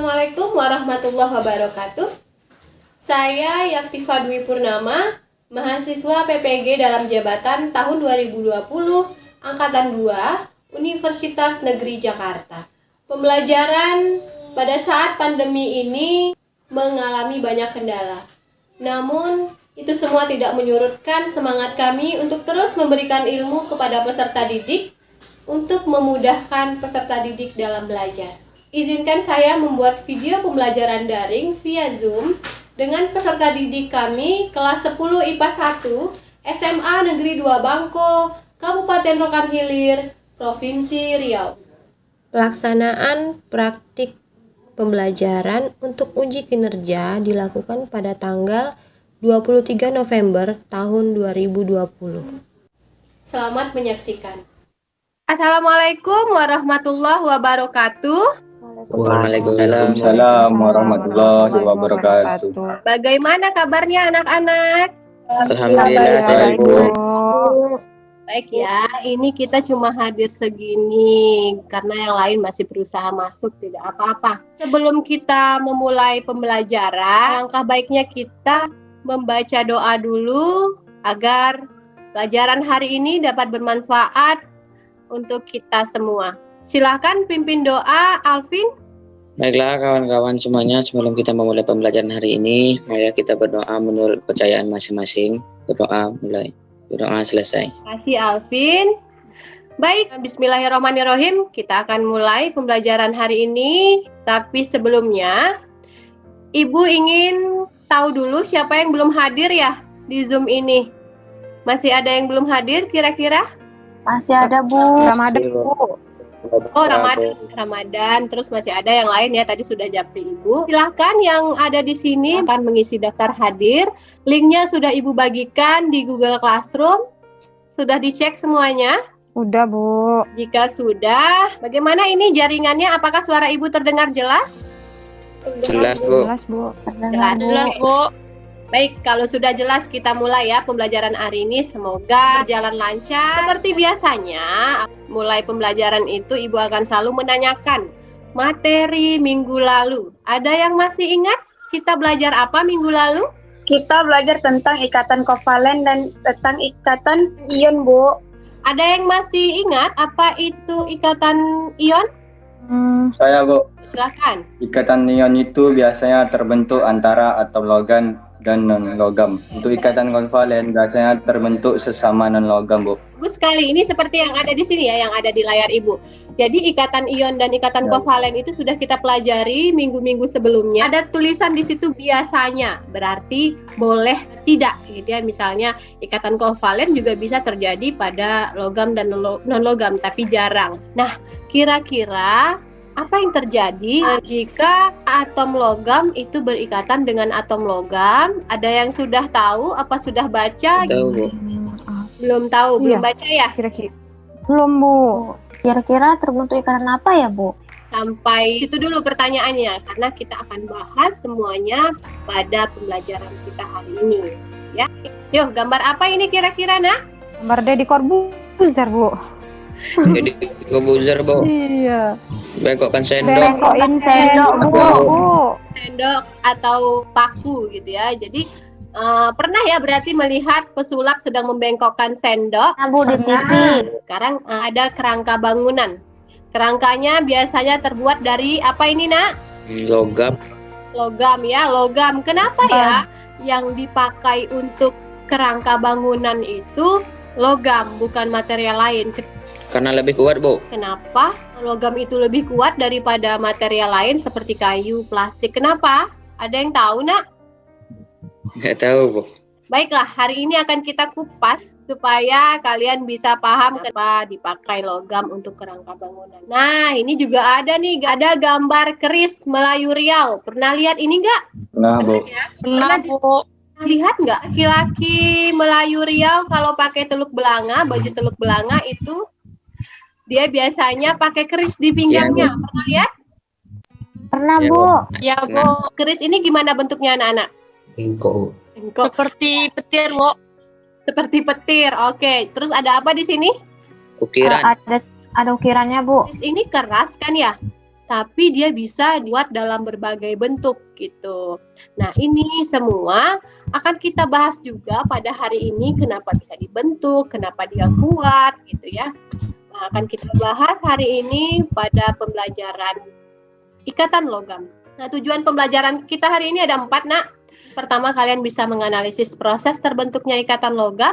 Assalamualaikum warahmatullahi wabarakatuh. Saya Yaktifa Dwi Purnama, mahasiswa PPG dalam jabatan tahun 2020, Angkatan 2, Universitas Negeri Jakarta. Pembelajaran pada saat pandemi ini mengalami banyak kendala. Namun, itu semua tidak menyurutkan semangat kami untuk terus memberikan ilmu kepada peserta didik untuk memudahkan peserta didik dalam belajar. Izinkan saya membuat video pembelajaran daring via Zoom dengan peserta didik kami kelas 10 IPA 1 SMA Negeri 2 Bangko, Kabupaten Rokan Hilir, Provinsi Riau. Pelaksanaan praktik pembelajaran untuk uji kinerja dilakukan pada tanggal 23 November tahun 2020. Selamat menyaksikan. Assalamualaikum warahmatullahi wabarakatuh. Waalaikumsalam warahmatullahi wabarakatuh. Bagaimana kabarnya anak-anak? Alhamdulillah sehat, Bu. Baik ya, ini kita cuma hadir segini karena yang lain masih berusaha masuk, tidak apa-apa. Sebelum kita memulai pembelajaran, langkah baiknya kita membaca doa dulu agar pelajaran hari ini dapat bermanfaat untuk kita semua. Silakan pimpin doa, Alvin. Baiklah kawan-kawan semuanya, sebelum kita memulai pembelajaran hari ini, mari kita berdoa menurut kepercayaan masing-masing. Berdoa mulai, berdoa selesai. Terima kasih Alvin. Baik, bismillahirrahmanirrahim. Kita akan mulai pembelajaran hari ini. Tapi sebelumnya, Ibu ingin tahu dulu siapa yang belum hadir ya di Zoom ini. Masih ada yang belum hadir kira-kira? Masih ada, Bu. Ramadan, Bu. Oh, Ramadan, terus masih ada yang lain ya, tadi sudah japri Ibu. Silahkan yang ada di sini akan mengisi daftar hadir. Linknya sudah Ibu bagikan di Google Classroom. Sudah dicek semuanya? Udah, Bu. Jika sudah, bagaimana ini jaringannya? Apakah suara Ibu terdengar jelas? Jelas, Bu. Jelas, Bu. Jelas, Bu. Baik, kalau sudah jelas kita mulai ya pembelajaran hari ini. Semoga berjalan lancar. Seperti biasanya, mulai pembelajaran itu Ibu akan selalu menanyakan materi minggu lalu. Ada yang masih ingat kita belajar apa minggu lalu? Kita belajar tentang ikatan kovalen dan tentang ikatan ion, Bu. Ada yang masih ingat apa itu ikatan ion? Saya, Bu. Silakan. Ikatan ion itu biasanya terbentuk antara atom logam dan non-logam. Untuk ikatan kovalen biasanya terbentuk sesama non-logam, Bu. Bagus sekali. Ini seperti yang ada di sini ya, yang ada di layar Ibu. Jadi ikatan ion dan ikatan kovalen itu sudah kita pelajari minggu-minggu sebelumnya. Ada tulisan di situ biasanya, berarti boleh tidak gitu ya. Misalnya ikatan kovalen juga bisa terjadi pada logam dan non-logam, tapi jarang. Nah, kira-kira apa yang terjadi jika atom logam itu berikatan dengan atom logam? Ada yang sudah tahu? Apa sudah baca? Tahu, Bu. Belum tahu, belum baca ya? Kira-kira. Belum, Bu. Kira-kira terbentuk ikatan apa ya, Bu? Sampai situ dulu pertanyaannya, karena kita akan bahas semuanya pada pembelajaran kita hari ini. Ya, yuk gambar apa ini kira-kira, Nak? Gambar Deddy Corbuzier, Bu. Jadi Corbuzier, Bu. Iya. Bengkokkan sendok. Bengkokin sendok, Bu. Sendok atau paku gitu ya. Jadi pernah ya berarti melihat pesulap sedang membengkokkan sendok? Nah, Bu, di TV. Sekarang ada kerangka bangunan. Kerangkanya biasanya terbuat dari apa ini, Nak? Logam. Logam ya, logam. Kenapa ya yang dipakai untuk kerangka bangunan itu logam, bukan material lain? Karena lebih kuat, Bu. Kenapa logam itu lebih kuat daripada material lain seperti kayu, plastik? Kenapa? Ada yang tahu, Nak? Nggak tahu, Bu. Baiklah, hari ini akan kita kupas supaya kalian bisa paham kenapa dipakai logam untuk kerangka bangunan. Nah, ini juga ada nih, ada gambar keris Melayu Riau. Pernah lihat ini nggak? Nah, Bu. Pernah, Bu. Lihat nggak? Laki-laki Melayu Riau kalau pakai teluk belanga, baju teluk belanga itu dia biasanya pakai keris di pinggangnya. Pernah lihat? Pernah, Ya, Bu. Ya, Bu. Keris ini gimana bentuknya, anak-anak? Bengkok. Seperti petir, Bu. Seperti petir. Oke. Terus ada apa di sini? Ukiran. Ada ukirannya, Bu. Keris ini keras kan ya? tapi dia bisa dibuat dalam berbagai bentuk gitu. Nah, ini semua akan kita bahas juga pada hari ini, kenapa bisa dibentuk, kenapa dia kuat gitu ya. Nah, akan kita bahas hari ini pada pembelajaran ikatan logam. Nah, tujuan pembelajaran kita hari ini ada 4, Nak. Pertama, kalian bisa menganalisis proses terbentuknya ikatan logam,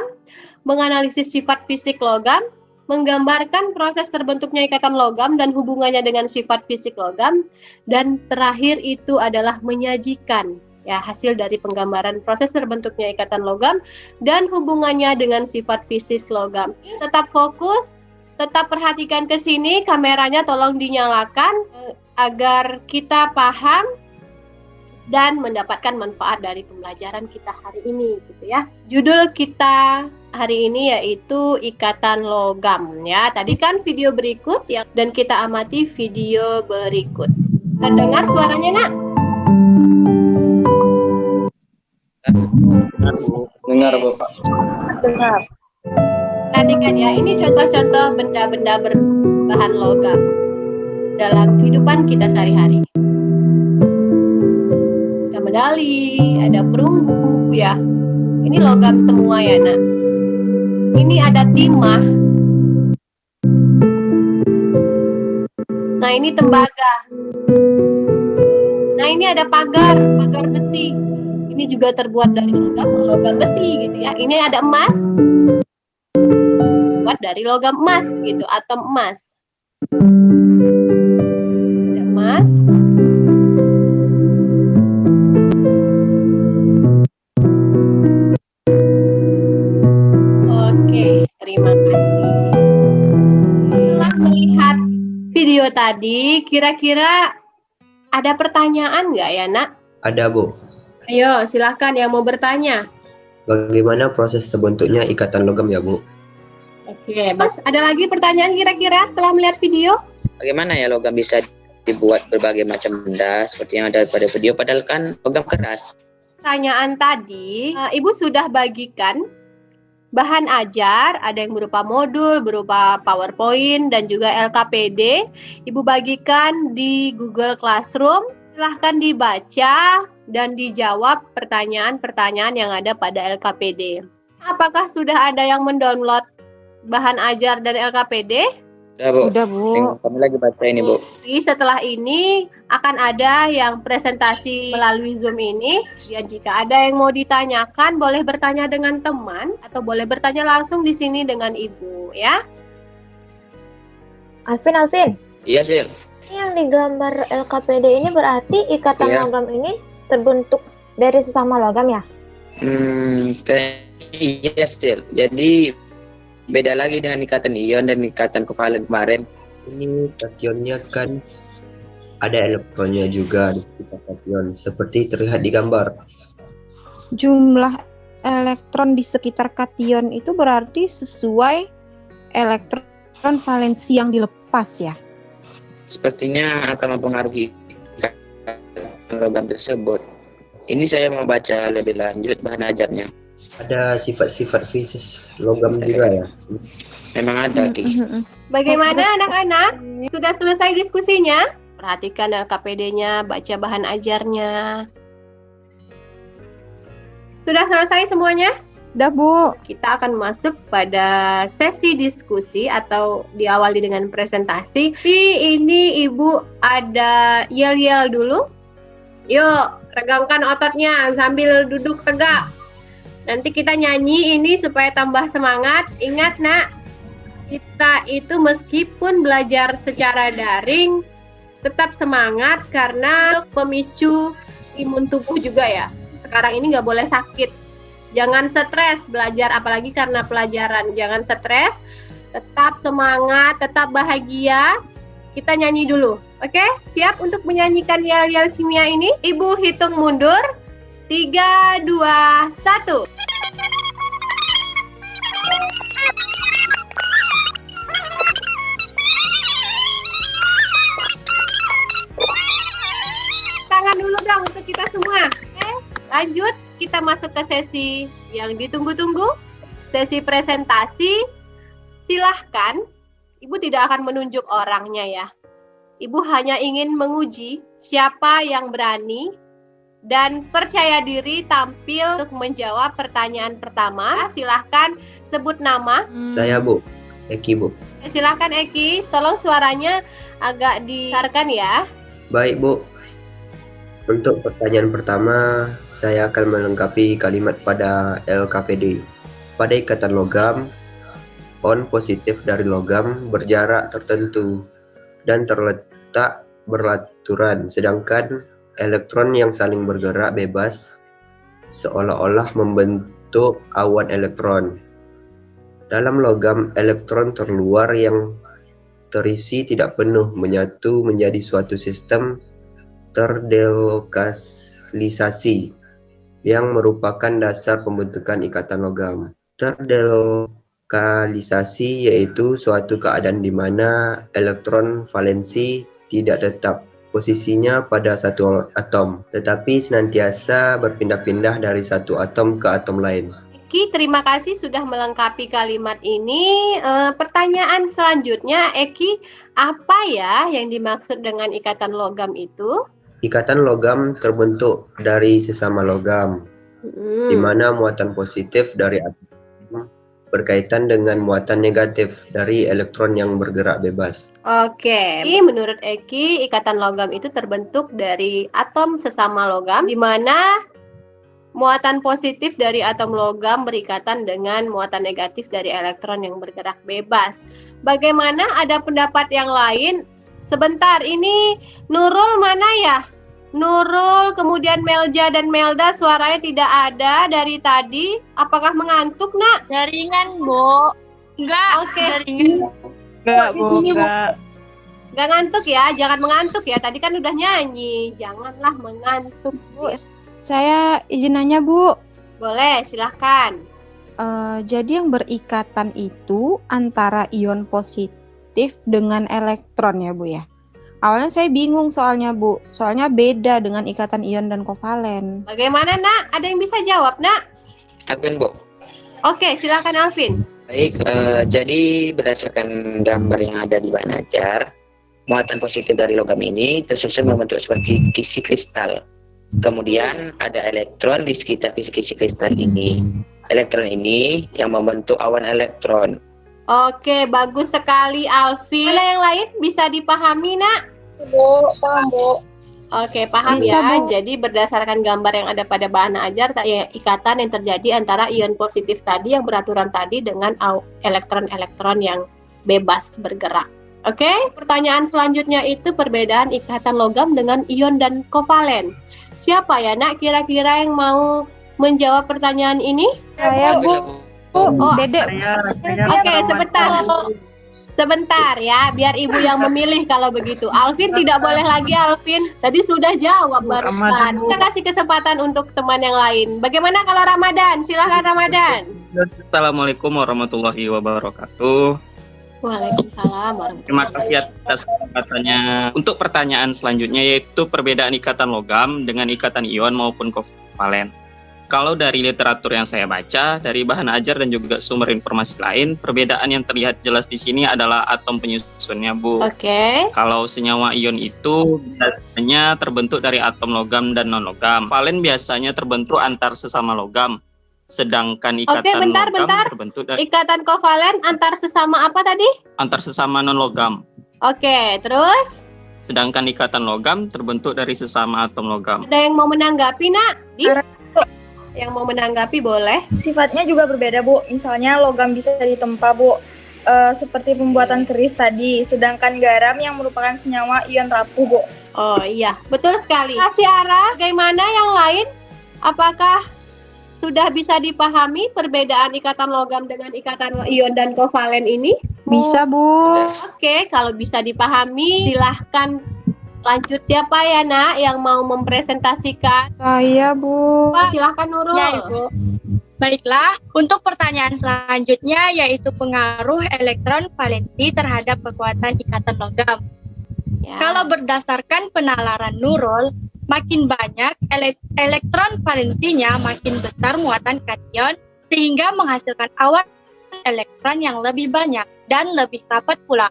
menganalisis sifat fisik logam, menggambarkan proses terbentuknya ikatan logam dan hubungannya dengan sifat fisik logam, dan terakhir itu adalah menyajikan ya hasil dari penggambaran proses terbentuknya ikatan logam dan hubungannya dengan sifat fisik logam. Tetap fokus, tetap perhatikan ke sini, kameranya tolong dinyalakan agar kita paham dan mendapatkan manfaat dari pembelajaran kita hari ini gitu ya. Judul kita hari ini yaitu ikatan logam ya. Tadi kan video berikut ya, dan kita amati video berikut. Terdengar suaranya, Nak? Dengar, Bu, Pak. Dengar. Perhatikan ya, ini contoh-contoh benda-benda berbahan logam dalam kehidupan kita sehari-hari. Medali, ada perunggu ya. Ini logam semua ya, Nak. Ini ada timah. Nah, ini tembaga. Nah, ini ada pagar besi. Ini juga terbuat dari logam besi gitu ya. Ini ada emas. Buat dari logam emas gitu, atom emas. Ada emas. Terima kasih. Setelah melihat video tadi, kira-kira ada pertanyaan nggak ya, Nak? Ada, Bu. Ayo, silahkan yang mau bertanya. Bagaimana proses terbentuknya ikatan logam ya, Bu? Oke, Mas, ada lagi pertanyaan kira-kira setelah melihat video? Bagaimana ya logam bisa dibuat berbagai macam benda seperti yang ada pada video, padahal kan logam keras. Pertanyaan tadi, Ibu sudah bagikan bahan ajar, ada yang berupa modul, berupa PowerPoint, dan juga LKPD. Ibu bagikan di Google Classroom. Silahkan dibaca dan dijawab pertanyaan-pertanyaan yang ada pada LKPD. Apakah sudah ada yang mendownload bahan ajar dan LKPD? Udah, Bu. Udah, Bu. Kami lagi baca ini, Bu. Jadi setelah ini akan ada yang presentasi melalui Zoom ini. Ya, jika ada yang mau ditanyakan, boleh bertanya dengan teman atau boleh bertanya langsung di sini dengan Ibu, ya. Alvin. Iya, Sil. Yang digambar LKPD ini berarti ikatan Iya. logam ini terbentuk dari sesama logam ya? Iya, Sil. Jadi beda lagi dengan ikatan ion dan ikatan kovalen kemarin. Ini kationnya kan ada elektronnya juga di sekitar kation, seperti terlihat di gambar. Jumlah elektron di sekitar kation itu berarti sesuai elektron valensi yang dilepas ya. Sepertinya akan mempengaruhi ikatan logam tersebut. Ini saya mau baca lebih lanjut bahan ajarnya. Ada sifat-sifat fisik logam juga ya. Memang ada, Ki. Bagaimana anak-anak? Sudah selesai diskusinya? Perhatikan LKPD-nya, baca bahan ajarnya. Sudah selesai semuanya? Udah, Bu. Kita akan masuk pada sesi diskusi atau diawali dengan presentasi. Tapi ini Ibu ada yel-yel dulu. Yuk, regangkan ototnya sambil duduk tegak. Nanti kita nyanyi ini supaya tambah semangat. Ingat, Nak, kita itu meskipun belajar secara daring, tetap semangat karena untuk memicu imun tubuh juga ya. Sekarang ini nggak boleh sakit. Jangan stres belajar, apalagi karena pelajaran. Jangan stres, tetap semangat, tetap bahagia. Kita nyanyi dulu, oke? Siap untuk menyanyikan yel-yel kimia ini? Ibu hitung mundur. 3, 2, 1. Tangan dulu dong untuk kita semua. Oke, lanjut kita masuk ke sesi yang ditunggu-tunggu. Sesi presentasi. Silahkan, Ibu tidak akan menunjuk orangnya ya. Ibu hanya ingin menguji siapa yang berani dan percaya diri tampil untuk menjawab pertanyaan pertama. Silahkan sebut nama. Saya Bu, Eki Bu. Silahkan Eki, tolong suaranya agak dibesarkan ya. Baik Bu. Untuk pertanyaan pertama, saya akan melengkapi kalimat pada LKPD. Pada ikatan logam, ion positif dari logam berjarak tertentu dan terletak beraturan, sedangkan elektron yang saling bergerak bebas seolah-olah membentuk awan elektron. Dalam logam, elektron terluar yang terisi tidak penuh menyatu menjadi suatu sistem terdelokalisasi yang merupakan dasar pembentukan ikatan logam. Terdelokalisasi yaitu suatu keadaan di mana elektron valensi tidak tetap posisinya pada satu atom, tetapi senantiasa berpindah-pindah dari satu atom ke atom lain. Eki, terima kasih sudah melengkapi kalimat ini. Pertanyaan selanjutnya, Eki, apa ya yang dimaksud dengan ikatan logam itu? Ikatan logam terbentuk dari sesama logam, di mana muatan positif dari atom berkaitan dengan muatan negatif dari elektron yang bergerak bebas. Oke, menurut Eki, ikatan logam itu terbentuk dari atom sesama logam, di mana muatan positif dari atom logam berikatan dengan muatan negatif dari elektron yang bergerak bebas. Bagaimana, ada pendapat yang lain? Sebentar, ini Nurul mana ya? Nurul, kemudian Melja dan Melda, suaranya tidak ada dari tadi. Apakah mengantuk, Nak? Jaringan, Bu. Enggak, Oke. jaringan. Enggak, Bu, enggak. Nggak ngantuk ya, jangan mengantuk ya. Tadi kan udah nyanyi, janganlah mengantuk. Bu, saya izin nanya, Bu. Boleh, silahkan. Jadi yang berikatan itu antara ion positif dengan elektron ya, Bu ya? Awalnya saya bingung soalnya, Bu. Soalnya beda dengan ikatan ion dan kovalen. Bagaimana, Nak? Ada yang bisa jawab, Nak? Alvin, Bu. Oke, silakan Alvin. Baik, jadi berdasarkan gambar yang ada di bahan ajar, muatan positif dari logam ini tersusun membentuk seperti kisi kristal. Kemudian ada elektron di sekitar kisi-kisi kristal ini. Elektron ini yang membentuk awan elektron. Oke, bagus sekali Alvin. Ada yang lain bisa dipahami, Nak? Bu, paham, Bu. Oke, paham Bisa, ya. Bu. Jadi berdasarkan gambar yang ada pada bahan ajar, ikatan yang terjadi antara ion positif tadi yang beraturan tadi dengan elektron-elektron yang bebas bergerak. Oke, pertanyaan selanjutnya itu perbedaan ikatan logam dengan ion dan kovalen. Siapa ya, Nak, kira-kira yang mau menjawab pertanyaan ini? Saya, Bu. Oh, Dede. Oke, sebentar ya, biar ibu yang memilih kalau begitu. Alvin tidak boleh lagi, Alvin. Tadi sudah jawab barusan. Kita kasih kesempatan untuk teman yang lain. Bagaimana kalau Ramadan? Silahkan Ramadan. Assalamualaikum warahmatullahi wabarakatuh. Waalaikumsalam warahmatullahi Terima kasih atas kesempatannya. Untuk pertanyaan selanjutnya yaitu perbedaan ikatan logam dengan ikatan ion maupun kovalen. Kalau dari literatur yang saya baca, dari bahan ajar dan juga sumber informasi lain, perbedaan yang terlihat jelas di sini adalah atom penyusunnya, Bu. Oke. Kalau senyawa ion itu biasanya terbentuk dari atom logam dan non-logam. Valen biasanya terbentuk antar sesama logam. Sedangkan ikatan logam terbentuk dari Ikatan kovalen antar sesama apa tadi? antar sesama non-logam. Oke, terus Sedangkan ikatan logam terbentuk dari sesama atom logam. ada yang mau menanggapi, Nak? Yang mau menanggapi boleh. Sifatnya juga berbeda, Bu. Misalnya logam bisa ditempa, Bu. Seperti pembuatan keris tadi. Sedangkan garam yang merupakan senyawa ion rapuh, Bu. Oh iya, betul sekali. Kasih arah, bagaimana yang lain? Apakah sudah bisa dipahami perbedaan ikatan logam dengan ikatan ion dan kovalen ini? Bisa, Bu. Oke, kalau bisa dipahami, silahkan lanjut. Siapa ya, Nak, yang mau mempresentasikan? Saya, Bu. Pak, silahkan Nurul. Ya, Ibu. Baiklah, untuk pertanyaan selanjutnya yaitu pengaruh elektron valensi terhadap kekuatan ikatan logam. Ya. Kalau berdasarkan penalaran Nurul, makin banyak elektron valensinya makin besar muatan kation sehingga menghasilkan awan elektron yang lebih banyak dan lebih rapat pula.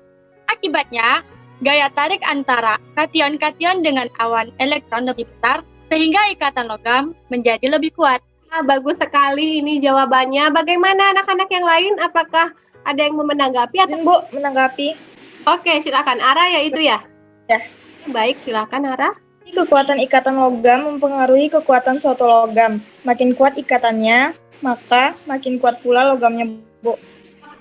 Akibatnya, gaya tarik antara kation-kation dengan awan elektron lebih besar, sehingga ikatan logam menjadi lebih kuat. Bagus sekali ini jawabannya. Bagaimana anak-anak yang lain? Apakah ada yang mau menanggapi? Atau... Bu, menanggapi. Oke, silakan. Ara ya itu ya? Ya. Baik, silakan Ara. Kekuatan ikatan logam mempengaruhi kekuatan suatu logam. Makin kuat ikatannya, maka makin kuat pula logamnya, Bu.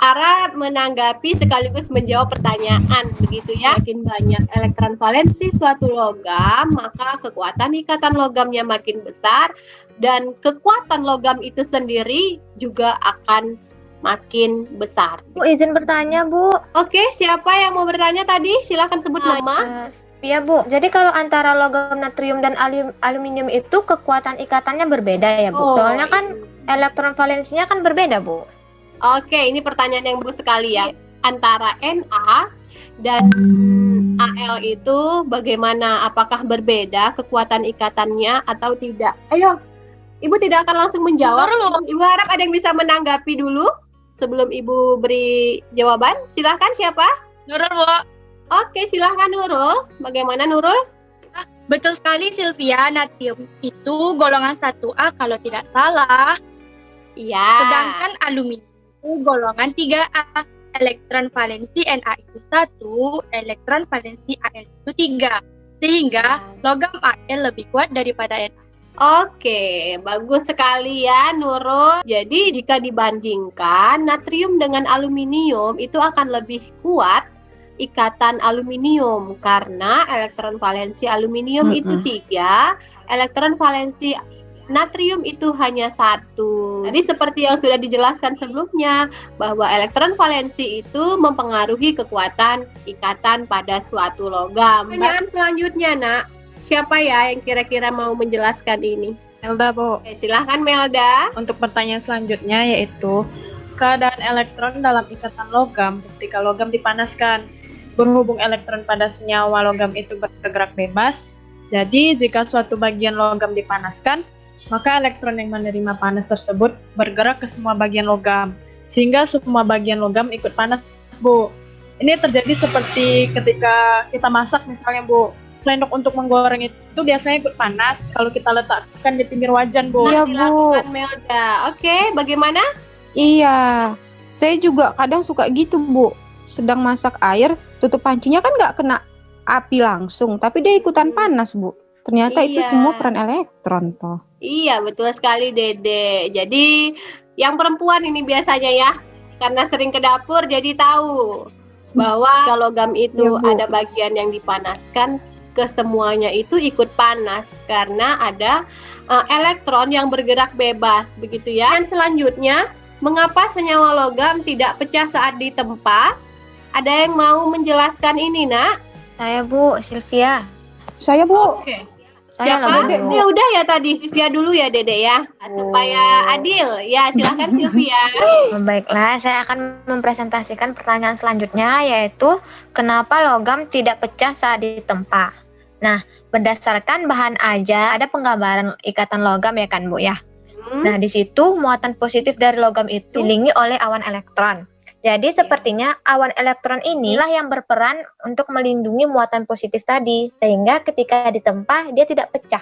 Ara menanggapi sekaligus menjawab pertanyaan, begitu ya. Makin banyak elektron valensi suatu logam, maka kekuatan ikatan logamnya makin besar, dan kekuatan logam itu sendiri juga akan makin besar. Bu, izin bertanya, Bu. Oke, siapa yang mau bertanya tadi? Silakan sebut nama. Iya, Bu. Jadi kalau antara logam natrium dan aluminium itu kekuatan ikatannya berbeda ya, Bu? Soalnya kan elektron valensinya kan berbeda, Bu. Oke, ini pertanyaan yang bagus sekali ya. Antara Na dan Al itu bagaimana? Apakah berbeda kekuatan ikatannya atau tidak? Ayo, Ibu tidak akan langsung menjawab. Ibu harap ada yang bisa menanggapi dulu sebelum Ibu beri jawaban. Silahkan siapa? Nurul, Bu. Oke, silahkan Nurul. Bagaimana Nurul? Betul sekali Sylvia, natrium itu golongan 1A kalau tidak salah. Iya. Sedangkan aluminium itu golongan 3A. Elektron valensi Na itu 1, elektron valensi Al itu 3. Sehingga logam Al lebih kuat daripada Na. Oke, bagus sekali ya Nurul. Jadi jika dibandingkan natrium dengan aluminium itu akan lebih kuat ikatan aluminium karena elektron valensi aluminium itu 3, elektron valensi natrium itu hanya 1. Jadi seperti yang sudah dijelaskan sebelumnya bahwa elektron valensi itu mempengaruhi kekuatan ikatan pada suatu logam. Pertanyaan selanjutnya, Nak. Siapa ya yang kira-kira mau menjelaskan ini? Melda, Bu. Silahkan Melda. Untuk pertanyaan selanjutnya yaitu keadaan elektron dalam ikatan logam ketika logam dipanaskan. Berhubung elektron pada senyawa logam itu bergerak bebas, jadi jika suatu bagian logam dipanaskan, maka elektron yang menerima panas tersebut bergerak ke semua bagian logam, sehingga semua bagian logam ikut panas, Bu. Ini terjadi seperti ketika kita masak misalnya, Bu. Sendok untuk menggoreng itu biasanya ikut panas kalau kita letakkan di pinggir wajan, Bu. Iya, Bu. Melda. Oke, bagaimana? Iya, saya juga kadang suka gitu, Bu. Sedang masak air, tutup pancinya kan nggak kena api langsung, tapi dia ikutan panas, Bu. Ternyata itu semua peran elektron, toh. Iya, betul sekali, Dede. Jadi, yang perempuan ini biasanya ya, karena sering ke dapur, jadi tahu bahwa kalau logam itu ada bagian yang dipanaskan, kesemuanya itu ikut panas karena ada elektron yang bergerak bebas, begitu ya. Dan selanjutnya, mengapa senyawa logam tidak pecah saat ditempa? Ada yang mau menjelaskan ini, Nak? Saya, Bu, Sylvia. Saya, Bu. Oke. Saya Siapa? Dede, Bu. Ya udah ya tadi. Sylvia dulu ya, Dede ya. Supaya adil. Ya, silahkan Sylvia. Baiklah, saya akan mempresentasikan pertanyaan selanjutnya, yaitu kenapa logam tidak pecah saat ditempa. Nah, berdasarkan bahan aja ada penggambaran ikatan logam ya kan, Bu ya. Nah, di situ muatan positif dari logam itu diiringi oleh awan elektron. Jadi sepertinya awan elektron inilah yang berperan untuk melindungi muatan positif tadi, sehingga ketika ditempa dia tidak pecah.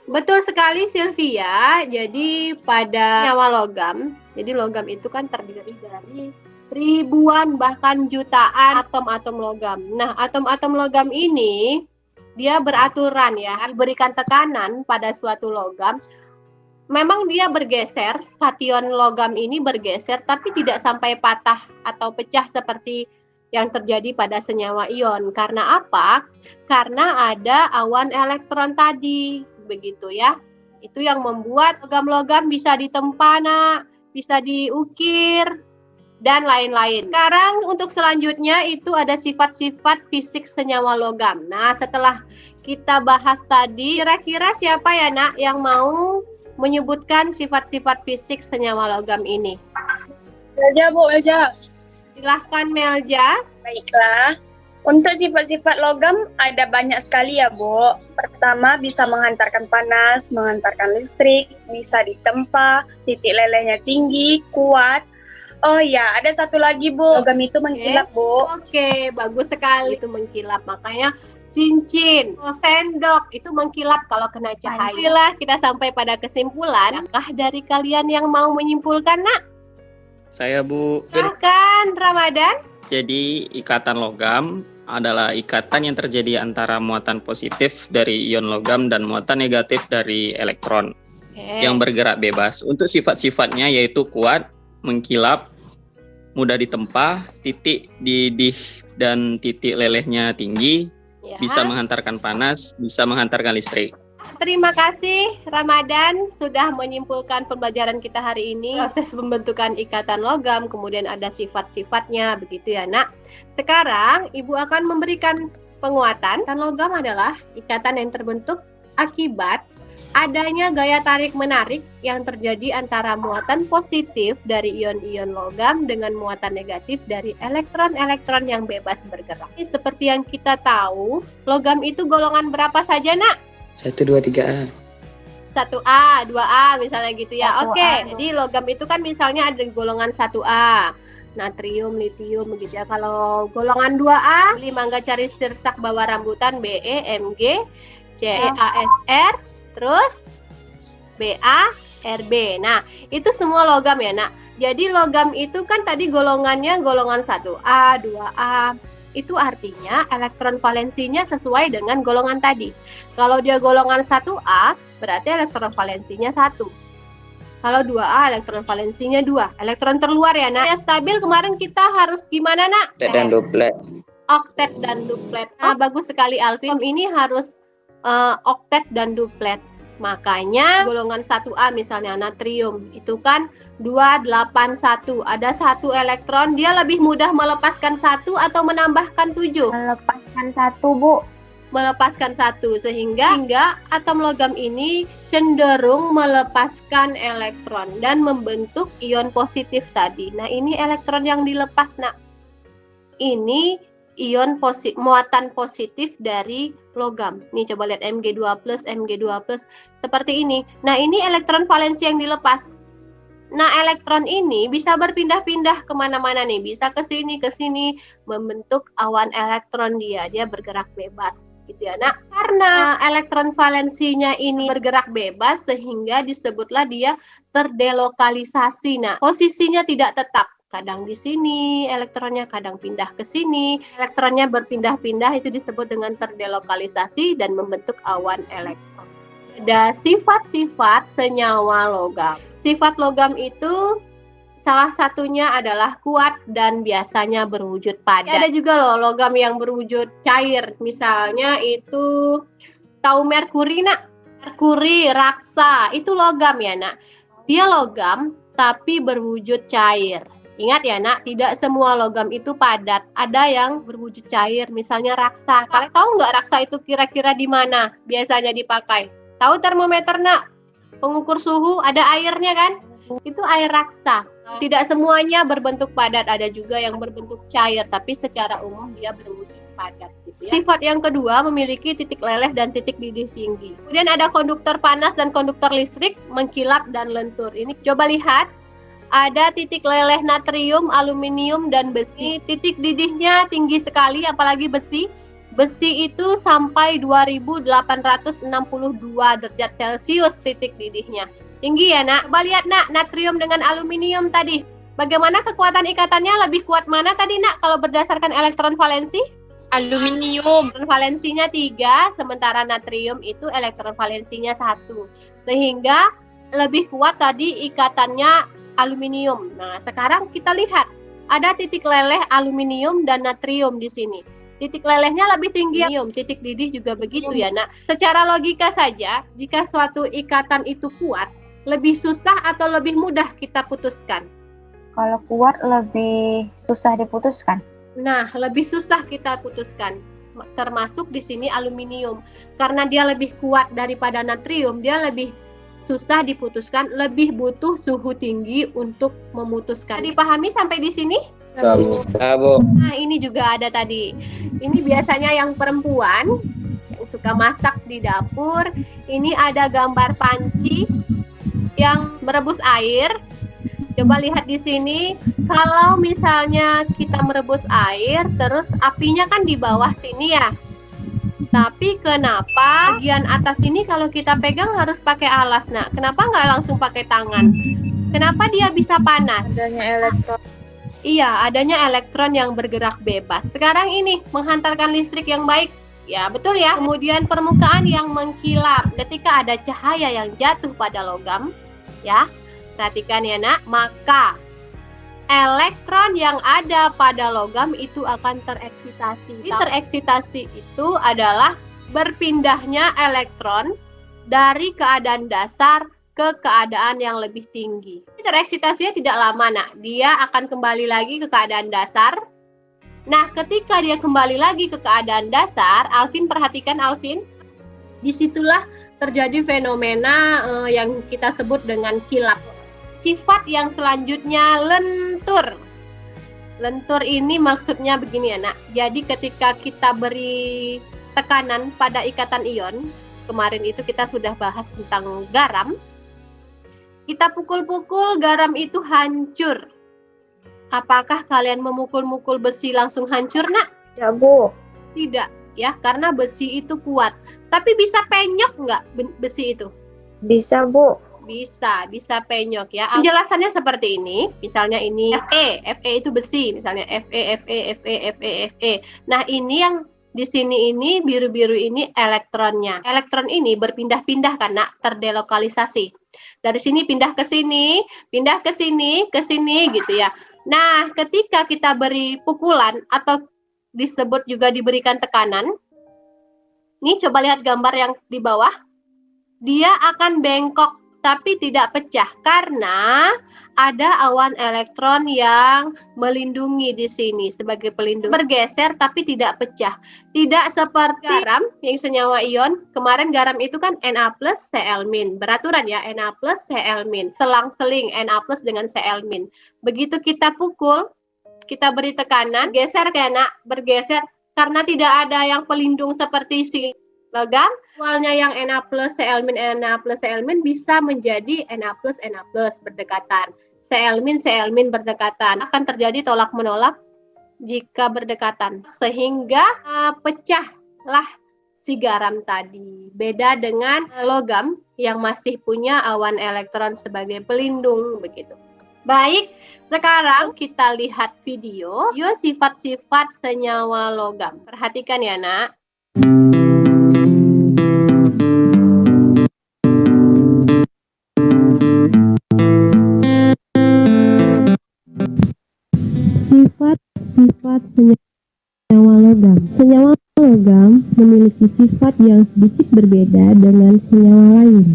Betul sekali Sylvia. Jadi pada nyawa logam, jadi logam itu kan terdiri dari ribuan bahkan jutaan atom-atom logam. Nah, atom-atom logam ini dia beraturan ya, diberikan tekanan pada suatu logam. Memang dia bergeser, kation logam ini bergeser, tapi tidak sampai patah atau pecah seperti yang terjadi pada senyawa ion. Karena apa? Karena ada awan elektron tadi, begitu ya. Itu yang membuat logam-logam bisa ditempa, Nak, bisa diukir, dan lain-lain. Sekarang untuk selanjutnya itu ada sifat-sifat fisik senyawa logam. Nah, setelah kita bahas tadi, kira-kira siapa ya, Nak, yang mau menyebutkan sifat-sifat fisik senyawa logam ini? Melja, Bu, Melja. Silahkan Melja. Baiklah. Untuk sifat-sifat logam ada banyak sekali ya, Bu. Pertama, bisa menghantarkan panas, menghantarkan listrik, bisa ditempa, titik lelehnya tinggi, kuat, Oh ya, ada satu lagi Bu. Logam itu mengkilap Bu. Oke, bagus sekali itu mengkilap. Makanya cincin, sendok itu mengkilap kalau kena cahaya. Alhamdulillah kita sampai pada kesimpulan. Apakah dari kalian yang mau menyimpulkan, Nak? Saya Bu. Silahkan, Ramadan. Jadi ikatan logam adalah ikatan yang terjadi antara muatan positif dari ion logam dan muatan negatif dari elektron yang bergerak bebas. Untuk sifat-sifatnya yaitu kuat, mengkilap, mudah ditempa, titik didih dan titik lelehnya tinggi, bisa menghantarkan panas, bisa menghantarkan listrik. Terima kasih Ramadan sudah menyimpulkan pembelajaran kita hari ini. Proses pembentukan ikatan logam, kemudian ada sifat-sifatnya, begitu ya Nak. Sekarang Ibu akan memberikan penguatan. Ikatan logam adalah ikatan yang terbentuk akibat adanya gaya tarik-menarik yang terjadi antara muatan positif dari ion-ion logam dengan muatan negatif dari elektron-elektron yang bebas bergerak. Seperti yang kita tahu, logam itu golongan berapa saja, Nak? 1, 2, 3A. 1A, 2A misalnya gitu ya. Oke, jadi logam itu kan misalnya ada golongan 1A. Natrium, litium begitu ya. Kalau golongan 2A, mangga cari sirsak bawah rambutan, Be, Mg, CeAsR, terus BaRb. Nah, itu semua logam ya, Nak. Jadi logam itu kan tadi golongannya golongan 1A, 2A. Itu artinya elektron valensinya sesuai dengan golongan tadi. Kalau dia golongan 1A, berarti elektron valensinya 1. Kalau 2A, elektron valensinya 2. Elektron terluar ya, Nak. Yang stabil kemarin kita harus gimana, Nak? Oktet dan duplet. Oktet dan duplet. Nah, bagus sekali Alvin. Ini harus oktet dan duplet. Makanya golongan 1A misalnya natrium itu kan 281. Ada 1 elektron, dia lebih mudah melepaskan 1 atau menambahkan 7? Melepaskan 1, Bu. Melepaskan 1 sehingga atom logam ini cenderung melepaskan elektron dan membentuk ion positif tadi. Nah, ini elektron yang dilepas, Nak. Ini ion muatan positif dari logam. Nih coba lihat Mg2+, Mg2+, seperti ini. Nah, ini elektron valensi yang dilepas. Nah, elektron ini bisa berpindah-pindah kemana-mana nih. Bisa ke sini, membentuk awan elektron dia bergerak bebas. Gitu ya, Nah, karena elektron valensinya ini bergerak bebas, sehingga disebutlah dia terdelokalisasi. Nah, posisinya tidak tetap. Kadang di sini elektronnya, kadang pindah ke sini. Elektronnya berpindah-pindah, itu disebut dengan terdelokalisasi dan membentuk awan elektron. Ada sifat-sifat senyawa logam. Sifat logam itu salah satunya adalah kuat dan biasanya berwujud padat. Ada juga loh logam yang berwujud cair. Misalnya itu tahu merkuri, Nak? Merkuri, raksa, itu logam ya, Nak. Dia logam tapi berwujud cair. Ingat ya, Nak, tidak semua logam itu padat. Ada yang berwujud cair, misalnya raksa. Kalian tahu nggak raksa itu kira-kira di mana biasanya dipakai? Tahu termometer, Nak? Pengukur suhu, ada airnya kan? Itu air raksa. Tidak semuanya berbentuk padat, ada juga yang berbentuk cair, tapi secara umum dia berwujud padat. Gitu ya. Sifat yang kedua memiliki titik leleh dan titik didih tinggi. Kemudian ada konduktor panas dan konduktor listrik, mengkilap dan lentur. Ini coba lihat. Ada titik leleh natrium, aluminium, dan besi. Titik didihnya tinggi sekali, apalagi besi. Besi itu sampai 2862 derajat Celcius titik didihnya. Tinggi ya, Nak? Coba lihat, Nak, natrium dengan aluminium tadi. Bagaimana kekuatan ikatannya? Lebih kuat mana tadi, Nak, kalau berdasarkan elektron valensi? Aluminium. Elektron valensinya 3, sementara natrium itu elektron valensinya 1. Sehingga lebih kuat tadi ikatannya aluminium. Nah, sekarang kita lihat ada titik leleh aluminium dan natrium di sini. Titik lelehnya lebih tinggi, titik didih juga begitu ya, Nak. Secara logika saja, jika suatu ikatan itu kuat, lebih susah atau lebih mudah kita putuskan? Kalau kuat lebih susah diputuskan. Nah, lebih susah kita putuskan. Termasuk di sini aluminium. Karena dia lebih kuat daripada natrium, dia lebih susah diputuskan, lebih butuh suhu tinggi untuk memutuskan. Dipahami sampai di sini? Sabu. Nah, ini juga ada tadi. Ini biasanya yang perempuan yang suka masak di dapur. Ini ada gambar panci yang merebus air. Coba lihat di sini, Kalau misalnya kita merebus air, terus apinya kan di bawah sini ya. Tapi kenapa bagian atas ini kalau kita pegang harus pakai alas? Nah, kenapa nggak langsung pakai tangan? Kenapa dia bisa panas? Adanya elektron. Iya, adanya elektron yang bergerak bebas. Sekarang ini menghantarkan listrik yang baik. Ya, betul ya. Kemudian permukaan yang mengkilap. Ketika ada cahaya yang jatuh pada logam, ya, perhatikan ya nak, maka elektron yang ada pada logam itu akan tereksitasi. Tereksitasi itu adalah berpindahnya elektron dari keadaan dasar ke keadaan yang lebih tinggi. Tereksitasinya tidak lama, nak. Dia akan kembali lagi ke keadaan dasar. Nah, ketika dia kembali lagi ke keadaan dasar, Alvin perhatikan Alvin, disitulah terjadi fenomena yang kita sebut dengan kilap. Sifat yang selanjutnya lentur. Lentur ini maksudnya begini ya nak. Jadi ketika kita beri tekanan pada ikatan ion, kemarin itu kita sudah bahas tentang garam. Kita pukul-pukul, garam itu hancur. Apakah kalian memukul-mukul besi langsung hancur nak? Ya Bu. Tidak ya, karena besi itu kuat. Tapi bisa penyok nggak besi itu? Bisa Bu. Bisa penyok ya. Penjelasannya seperti ini. Misalnya ini Fe itu besi, misalnya Fe. Nah, ini yang di sini ini biru-biru ini elektronnya. Elektron ini berpindah-pindah karena terdelokalisasi. Dari sini pindah ke sini, ke sini gitu ya. Nah, ketika kita beri pukulan atau disebut juga diberikan tekanan. Nih coba lihat gambar yang di bawah. Dia akan bengkok tapi tidak pecah karena ada awan elektron yang melindungi di sini sebagai pelindung. Bergeser tapi tidak pecah. Tidak seperti garam yang senyawa ion. Kemarin garam itu kan Na+, Cl-. Beraturan ya, Na+, Cl-. Selang-seling Na+ dengan Cl-. Begitu kita pukul, kita beri tekanan, geser kena, bergeser karena tidak ada yang pelindung seperti si logam. Awalnya yang Na+, Cl-, bisa menjadi Na+, berdekatan. Cl-, berdekatan. Akan terjadi tolak-menolak jika berdekatan. Sehingga pecahlah si garam tadi. Beda dengan logam yang masih punya awan elektron sebagai pelindung. Begitu. Baik, sekarang kita lihat video. Sifat-sifat senyawa logam. Perhatikan ya nak. Sifat senyawa logam. Senyawa logam memiliki sifat yang sedikit berbeda dengan senyawa lain.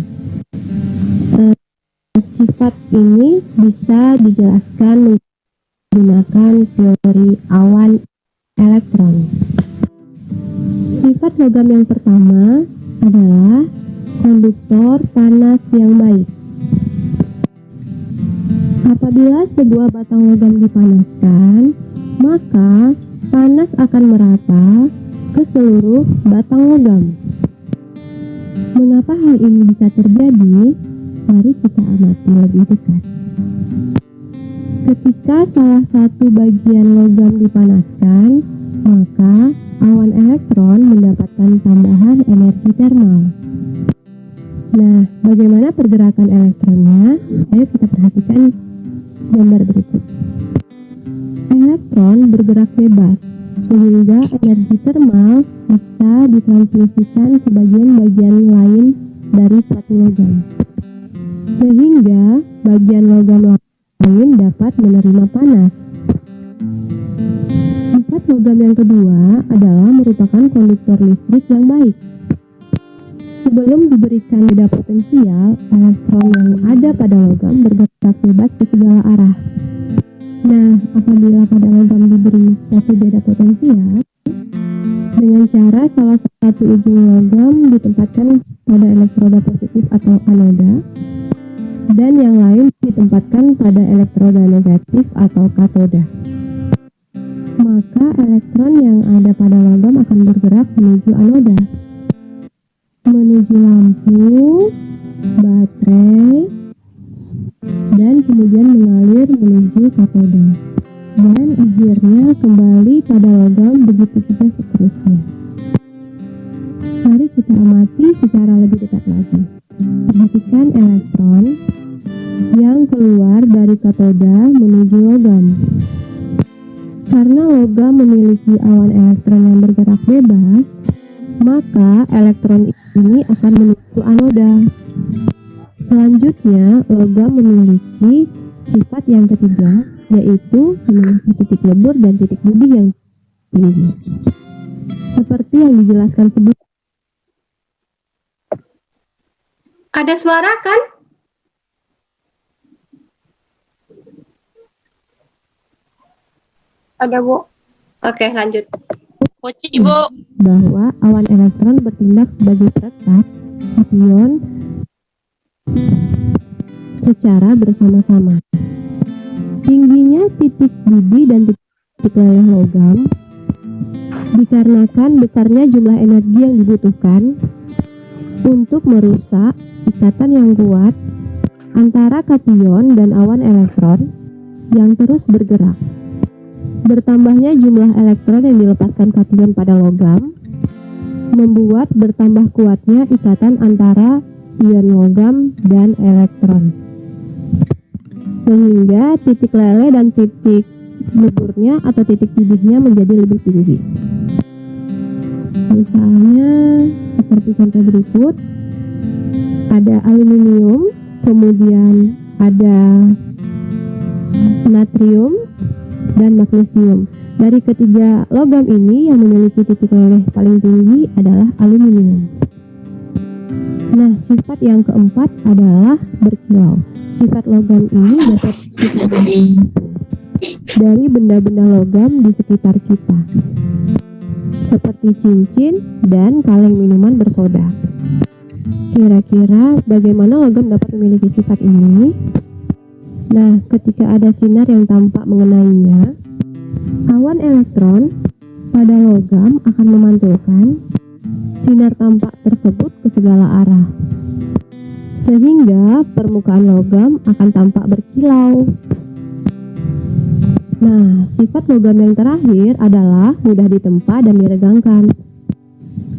Sifat ini bisa dijelaskan menggunakan teori awan elektron. Sifat logam yang pertama adalah konduktor panas yang baik. Apabila sebuah batang logam dipanaskan, maka panas akan merata ke seluruh batang logam. Mengapa hal ini bisa terjadi? Mari kita amati lebih dekat. Ketika salah satu bagian logam dipanaskan, maka awan elektron mendapatkan tambahan energi termal. Nah, bagaimana pergerakan elektronnya? Ayo kita perhatikan gambar berikut. Elektron bergerak bebas, sehingga energi termal bisa ditransmisikan ke bagian-bagian lain dari suatu logam. Sehingga bagian logam lain dapat menerima panas. Sifat logam yang kedua adalah merupakan konduktor listrik yang baik. Sebelum diberikan beda potensial, elektron yang ada pada logam bergerak bebas ke segala arah. Nah, apabila pada logam diberi suatu beda potensial, dengan cara salah satu ujung logam ditempatkan pada elektroda positif atau anoda, dan yang lain ditempatkan pada elektroda negatif atau katoda. Maka elektron yang ada pada logam akan bergerak menuju anoda, menuju lampu, baterai, dan kemudian mengalir menuju katoda. begitu juga seterusnya. Mari kita amati secara lebih dekat lagi. Perhatikan elektron yang keluar dari katoda menuju logam. Karena logam memiliki awan elektron yang bergerak bebas, maka elektron ini akan menuju anoda. Selanjutnya, logam memiliki sifat yang ketiga, yaitu memiliki titik lebur dan titik mudih yang tinggi. Seperti yang dijelaskan sebelumnya. Ada suara kan? Ada, Bu. Oke, lanjut. Ibu. Bahwa awan elektron bertindak sebagai perekat kation secara bersama-sama. Tingginya titik didih dan titik leleh logam dikarenakan besarnya jumlah energi yang dibutuhkan untuk merusak ikatan yang kuat antara kation dan awan elektron yang terus bergerak. Bertambahnya jumlah elektron yang dilepaskan kation pada logam membuat bertambah kuatnya ikatan antara ion logam dan elektron. Sehingga titik leleh dan titik leburnya atau titik didihnya menjadi lebih tinggi. Misalnya seperti contoh berikut, ada aluminium, kemudian ada natrium dan magnesium. Dari ketiga logam ini yang memiliki titik leleh paling tinggi adalah aluminium. Nah, sifat yang keempat adalah berkilau. Sifat logam ini dapat kita dari benda-benda logam di sekitar kita, seperti cincin dan kaleng minuman bersoda. Kira-kira bagaimana logam dapat memiliki sifat ini? Nah, ketika ada sinar yang tampak mengenainya, awan elektron pada logam akan memantulkan sinar tampak tersebut ke segala arah, sehingga permukaan logam akan tampak berkilau. Nah, sifat logam yang terakhir adalah mudah ditempa dan diregangkan.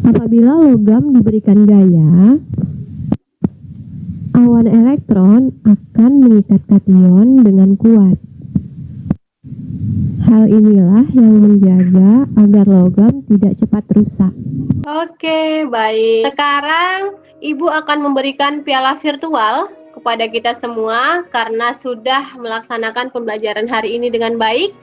Apabila logam diberikan gaya, awan elektron akan mengikat kation dengan kuat. Hal inilah yang menjaga agar logam tidak cepat rusak. Oke, baik. Sekarang Ibu akan memberikan piala virtual kepada kita semua karena sudah melaksanakan pembelajaran hari ini dengan baik,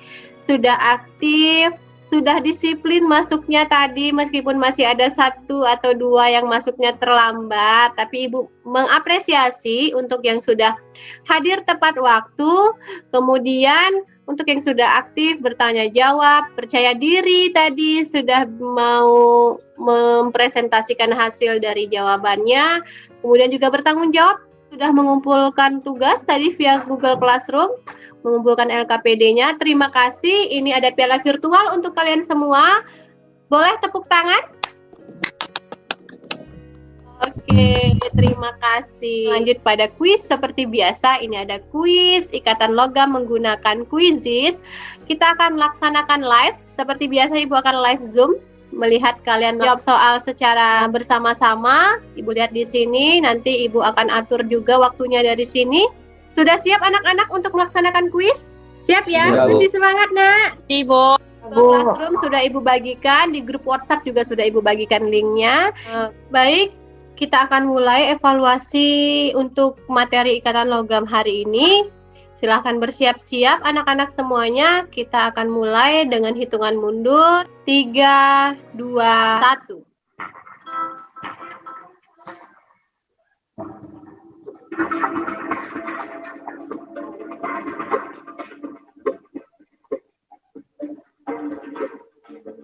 sudah aktif, sudah disiplin masuknya tadi meskipun masih ada 1 atau 2 yang masuknya terlambat, tapi Ibu mengapresiasi untuk yang sudah hadir tepat waktu, kemudian untuk yang sudah aktif bertanya jawab, percaya diri tadi sudah mau mempresentasikan hasil dari jawabannya, kemudian juga bertanggung jawab, sudah mengumpulkan tugas tadi via Google Classroom, mengumpulkan LKPD-nya. Terima kasih. Ini ada piala virtual untuk kalian semua. Boleh tepuk tangan? Oke, terima kasih. Lanjut pada kuis seperti biasa. Ini ada kuis ikatan logam menggunakan Quizizz. Kita akan laksanakan live. Seperti biasa Ibu akan live Zoom melihat kalian jawab soal secara bersama-sama. Ibu lihat di sini, nanti Ibu akan atur juga waktunya dari sini. Sudah siap anak-anak untuk melaksanakan kuis? Siap ya? Masih semangat, Nak? Ibu. Classroom sudah Ibu bagikan, di grup WhatsApp juga sudah Ibu bagikan linknya. Baik, kita akan mulai evaluasi untuk materi ikatan logam hari ini. Silahkan bersiap-siap anak-anak semuanya. Kita akan mulai dengan hitungan mundur. 3, 2, 1.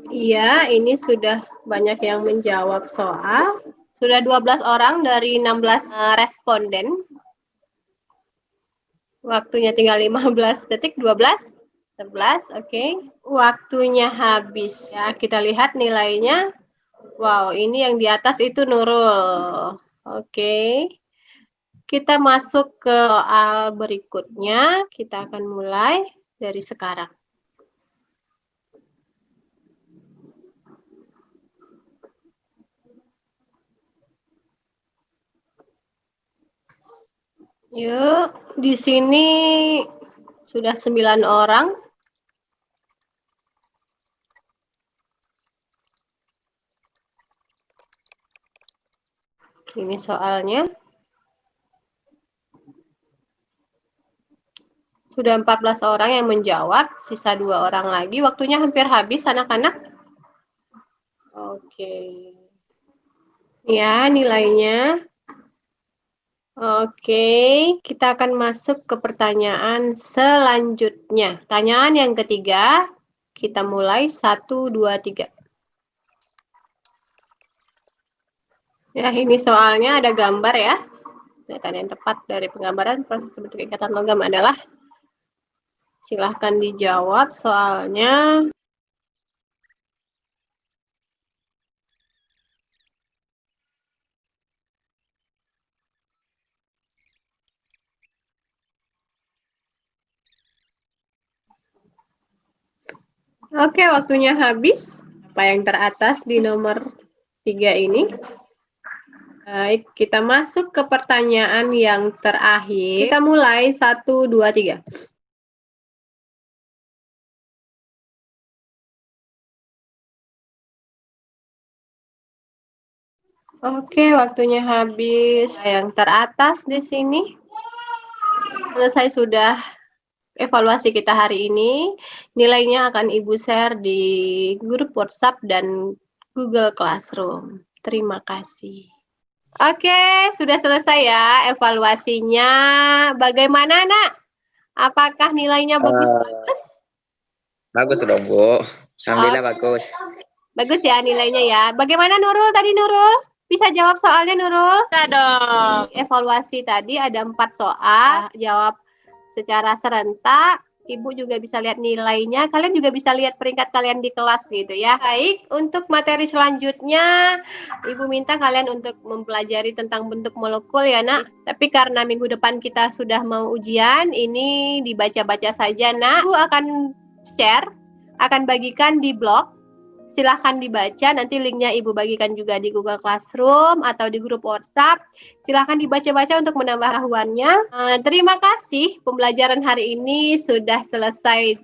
Iya, ini sudah banyak yang menjawab soal. Sudah 12 orang dari 16 responden. Waktunya tinggal 15 detik, 12, 11, oke. Waktunya habis. Ya, kita lihat nilainya. Wow, ini yang di atas itu Nurul. Oke. Kita masuk ke soal berikutnya. Kita akan mulai dari sekarang. Yuk, di sini sudah 9 orang. Ini soalnya. Sudah 14 orang yang menjawab, sisa 2 orang lagi. Waktunya hampir habis, anak-anak. Oke. Ya, nilainya. Oke, kita akan masuk ke pertanyaan selanjutnya. Pertanyaan yang ketiga, kita mulai 1, 2, 3. Ya, ini soalnya ada gambar ya. Data yang tepat dari penggambaran proses terbentuk ikatan logam adalah, silahkan dijawab soalnya. Oke, waktunya habis. Apa yang teratas di nomor 3 ini? Baik, kita masuk ke pertanyaan yang terakhir. Kita mulai 1, 2, 3. Oke, waktunya habis. Yang teratas di sini. Selesai sudah evaluasi kita hari ini. Nilainya akan Ibu share di grup WhatsApp dan Google Classroom. Terima kasih. Oke, sudah selesai ya evaluasinya. Bagaimana, Nak? Apakah nilainya bagus-bagus? Bagus dong, Bu. Alhamdulillah bagus. Bagus ya nilainya ya. Bagaimana Nurul tadi, Nurul? Bisa jawab soalnya, Nurul? Bisa dong. Evaluasi tadi ada 4 soal. Jawab secara serentak. Ibu juga bisa lihat nilainya. Kalian juga bisa lihat peringkat kalian di kelas gitu ya. Baik, untuk materi selanjutnya, Ibu minta kalian untuk mempelajari tentang bentuk molekul ya, Nak. Tapi karena minggu depan kita sudah mau ujian, ini dibaca-baca saja, Nak. Ibu akan share, akan bagikan di blog. Silahkan dibaca, nanti linknya Ibu bagikan juga di Google Classroom atau di grup WhatsApp. Silahkan dibaca-baca untuk menambah pengetahuannya. Terima kasih, pembelajaran hari ini sudah selesai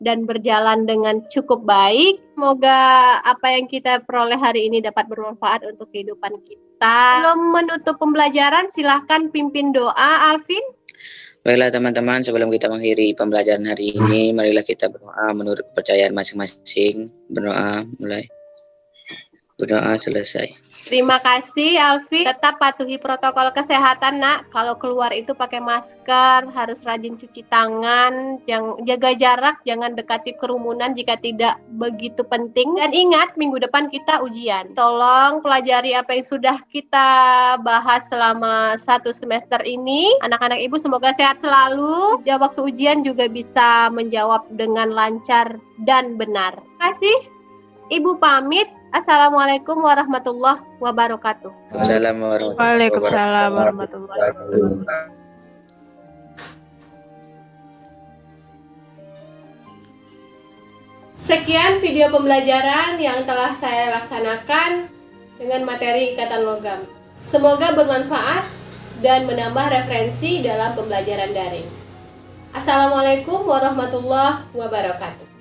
dan berjalan dengan cukup baik. Semoga apa yang kita peroleh hari ini dapat bermanfaat untuk kehidupan kita. Sebelum menutup pembelajaran, silahkan pimpin doa, Alvin. Baiklah teman-teman, sebelum kita mengakhiri pembelajaran hari ini, marilah kita berdoa menurut kepercayaan masing-masing. Berdoa mulai. Berdoa selesai. Terima kasih Alfi. Tetap patuhi protokol kesehatan, Nak. Kalau keluar itu pakai masker, harus rajin cuci tangan, jaga jarak, jangan dekati kerumunan jika tidak begitu penting. Dan ingat, minggu depan kita ujian. Tolong pelajari apa yang sudah kita bahas selama 1 semester ini. Anak-anak Ibu semoga sehat selalu. Di waktu ujian juga bisa menjawab dengan lancar dan benar. Terima kasih. Ibu pamit. Assalamualaikum warahmatullahi wabarakatuh. Waalaikumsalam warahmatullahi wabarakatuh. Sekian video pembelajaran yang telah saya laksanakan dengan materi ikatan logam. Semoga bermanfaat dan menambah referensi dalam pembelajaran daring. Assalamualaikum warahmatullahi wabarakatuh.